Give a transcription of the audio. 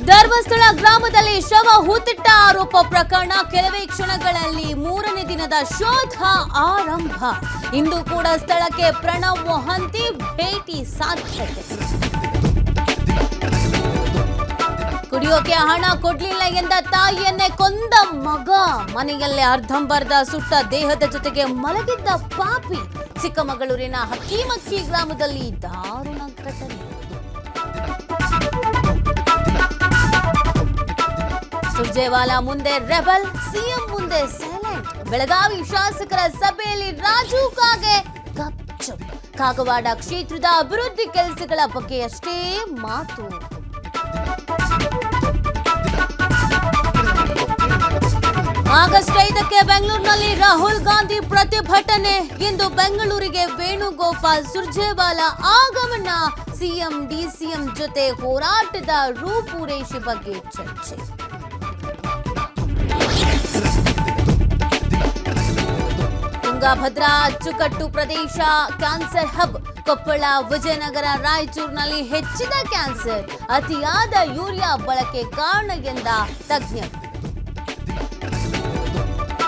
ಧರ್ಮಸ್ಥಳ ಗ್ರಾಮದಲ್ಲಿ ಶವ ಹೂತಿಟ್ಟ ಆರೋಪ ಪ್ರಕರಣ ಕೆಲವೇ ಕ್ಷಣಗಳಲ್ಲಿ ಮೂರನೇ ದಿನದ ಶೋಧ ಆರಂಭ. ಇಂದು ಕೂಡ ಸ್ಥಳಕ್ಕೆ ಪ್ರಣವ್ ಮೊಹಂತಿ ಭೇಟಿ ಸಾಧ್ಯತೆ. ಕುಡಿಯೋಕೆ ಹಣ ಕೊಡ್ಲಿಲ್ಲ ಎಂದ ತಾಯಿಯನ್ನೇ ಕೊಂದ ಮಗ. ಮನೆಯಲ್ಲೇ ಅರ್ಧಂಬರ್ಧ ಸುಟ್ಟ ದೇಹದ ಜೊತೆಗೆ ಮಲಗಿದ್ದ ಪಾಪಿ. ಚಿಕ್ಕಮಗಳೂರಿನ ಹಕ್ಕಿಮಕ್ಕಿ ಗ್ರಾಮದಲ್ಲಿ ದಾರುಣ ಘಟನೆ. ಸುರ್ಜೇವಾಲಾ ಮುಂದೆ ರೆಬಲ್, ಸಿಎಂ ಮುಂದೆ ಸೈಲೆಂಟ್. ಬೆಳಗಾವಿ ಶಾಸಕರ ಸಭೆಯಲ್ಲಿ ರಾಜು ಕಾಗೆ ಗಪ್ಚುಪ್. ಕಾಗವಾಡ ಕ್ಷೇತ್ರದ ಅಭಿವೃದ್ಧಿ ಕೆಲಸಗಳ ಬಗ್ಗೆ ಅಷ್ಟೇ ಮಾತು. ಆಗಸ್ಟ್ 5ಕ್ಕೆ ಬೆಂಗಳೂರಿನಲ್ಲಿ ರಾಹುಲ್ ಗಾಂಧಿ ಪ್ರತಿಭಟನೆ. ಇಂದು ಬೆಂಗಳೂರಿಗೆ ವೇಣುಗೋಪಾಲ್, ಸುರ್ಜೇವಾಲಾ ಆಗಮನ. ಸಿಎಂ ಡಿಸಿಎಂ ಜೊತೆ ಹೋರಾಟದ ರೂಪುರೇಷೆ ಬಗ್ಗೆ ಚರ್ಚೆ. ತುಂಗಭದ್ರಾ ಅಚ್ಚುಕಟ್ಟು ಪ್ರದೇಶ ಕ್ಯಾನ್ಸರ್ ಹಬ್. ಕೊಪ್ಪಳ, ವಿಜಯನಗರ, ರಾಯಚೂರಿನಲ್ಲಿ ಹೆಚ್ಚಿದ ಕ್ಯಾನ್ಸರ್. ಅತಿಯಾದ ಯೂರಿಯಾ ಬಳಕೆ ಕಾರಣ ಎಂದ ತಜ್ಞರು.